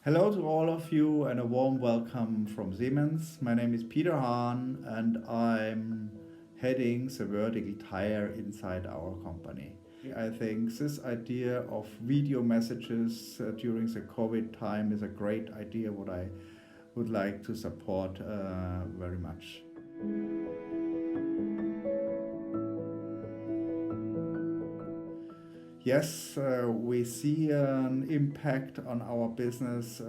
Hello to all of you and a warm welcome from Siemens. My name is Peter Haan and I'm heading the vertical Tyre inside our company. I think this idea of video messages during the COVID time is a great idea what I would like to support very much. Yes, we see an impact on our business.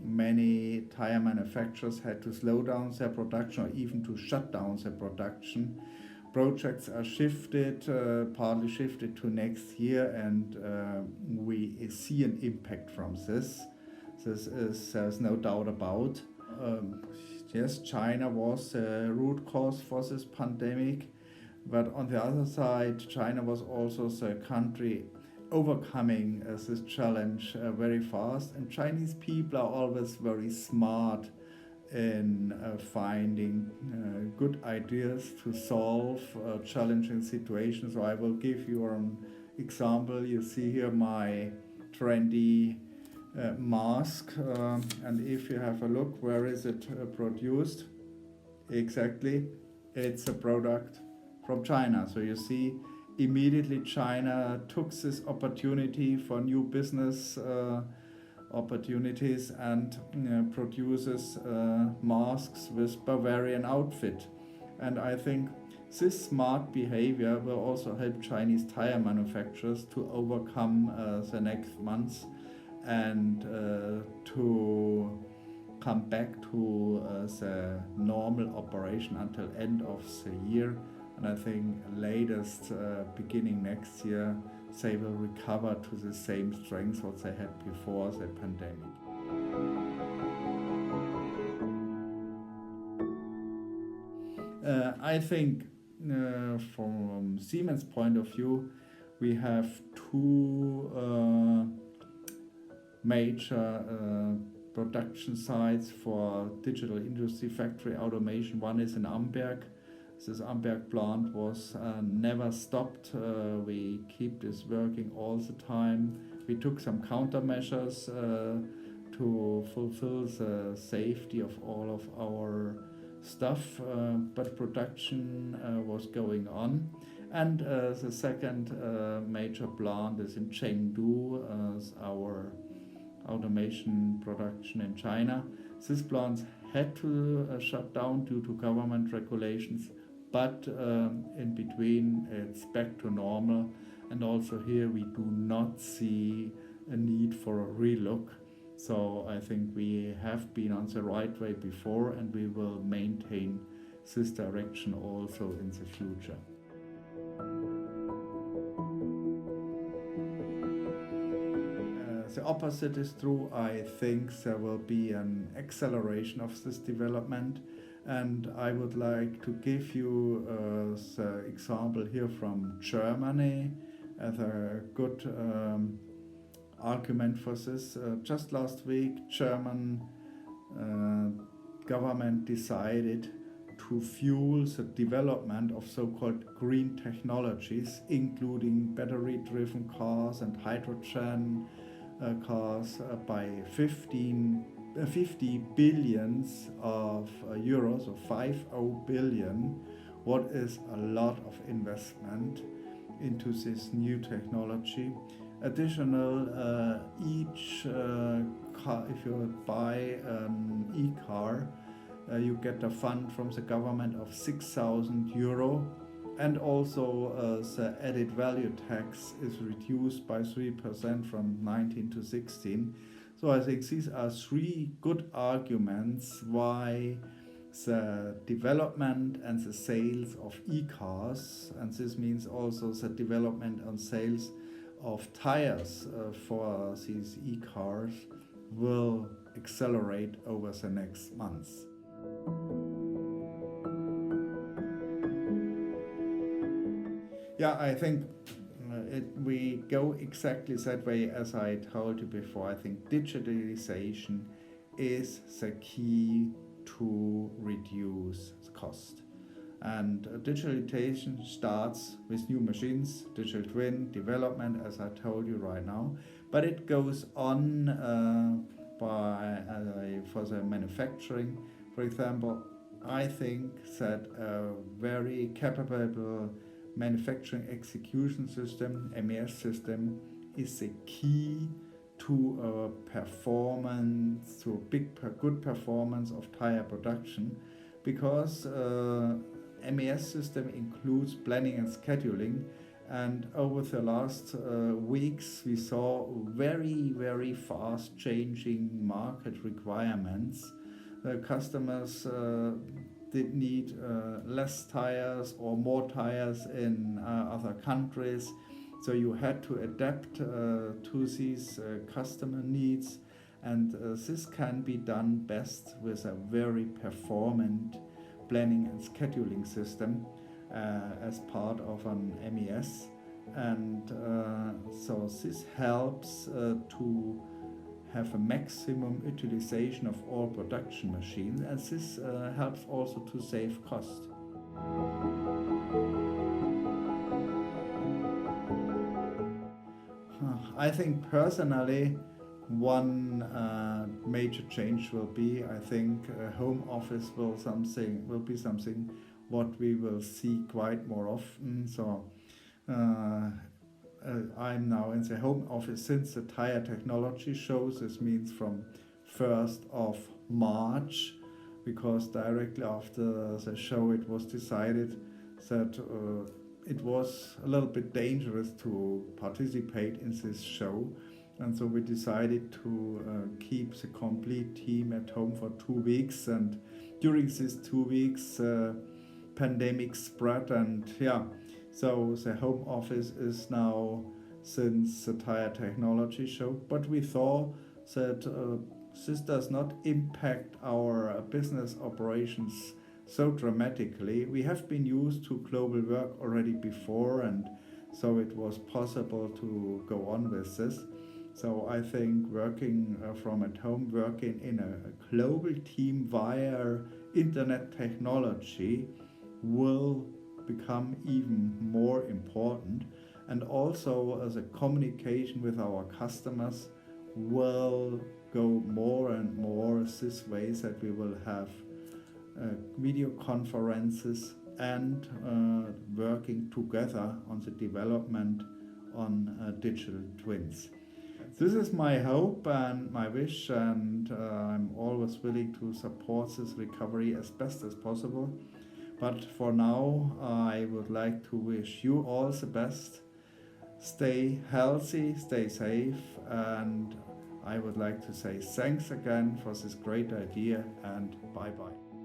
Many tire manufacturers had to slow down their production or even to shut down their production. Projects are shifted, partly shifted to next year, and we see an impact from this. There's no doubt about. Yes, China was the root cause for this pandemic. But on the other side, China was also the country overcoming this challenge very fast. And Chinese people are always very smart in finding good ideas to solve challenging situations. So I will give you an example. You see here my trendy mask. And if you have a look, where is it produced? Exactly, it's a product from China. So you see, immediately China took this opportunity for new business opportunities and produces masks with Bavarian outfit. And I think this smart behavior will also help Chinese tire manufacturers to overcome the next months and to come back to the normal operation until end of the year. And I think latest beginning next year, they will recover to the same strength what they had before the pandemic. I think from Siemens' point of view, we have two major production sites for digital industry factory automation. One is in Amberg. This Amberg plant was never stopped. We keep this working all the time. We took some countermeasures to fulfill the safety of all of our stuff, but production was going on. And the second major plant is in Chengdu, our automation production in China. This plant had to shut down due to government regulations, but in between it's back to normal, and also here we do not see a need for a relook. So I think we have been on the right way before, and we will maintain this direction also in the future. The opposite is true. I think there will be an acceleration of this development. And I would like to give you the example here from Germany as a good argument for this. Just last week, German government decided to fuel the development of so-called green technologies, including battery-driven cars and hydrogen cars by 50 billions of euros, or 50 billion, what is a lot of investment into this new technology. Additional, each car, if you buy an e-car, you get a fund from the government of 6,000 euro, and also the added value tax is reduced by 3% from 19 to 16. So I think these are three good arguments why the development and the sales of e-cars, and this means also the development and sales of tires for these e-cars, will accelerate over the next months. Yeah, I think we go exactly that way as I told you before. I think digitalization is the key to reduce cost. And digitalization starts with new machines, digital twin development, as I told you right now. But it goes on for the manufacturing. For example, I think that a very capable manufacturing execution system, MES system, is the key to performance, to good performance of tire production, because MES system includes planning and scheduling. And over the last weeks, we saw very fast changing market requirements. Customers did need less tires or more tires in other countries. So you had to adapt to these customer needs. And this can be done best with a very performant planning and scheduling system as part of an MES. And so this helps to have a maximum utilization of all production machines, and this helps also to save cost. I think personally one major change will be, I think home office will be something what we will see quite more often. So I'm now in the home office since the Tyre technology show. This means from 1st of March, because directly after the show it was decided that it was a little bit dangerous to participate in this show. And so we decided to keep the complete team at home for 2 weeks. And during these 2 weeks, pandemic spread, and so the home office is now since the Tyre technology show. But we thought that this does not impact our business operations so dramatically. We have been used to global work already before, and so it was possible to go on with this. So I think working from at home, working in a global team via internet technology will become even more important. And also the communication with our customers will go more and more this way, that we will have video conferences and working together on the development on digital twins. This is my hope and my wish, and I'm always willing to support this recovery as best as possible. But for now, I would like to wish you all the best. Stay healthy, stay safe, and I would like to say thanks again for this great idea, and bye-bye.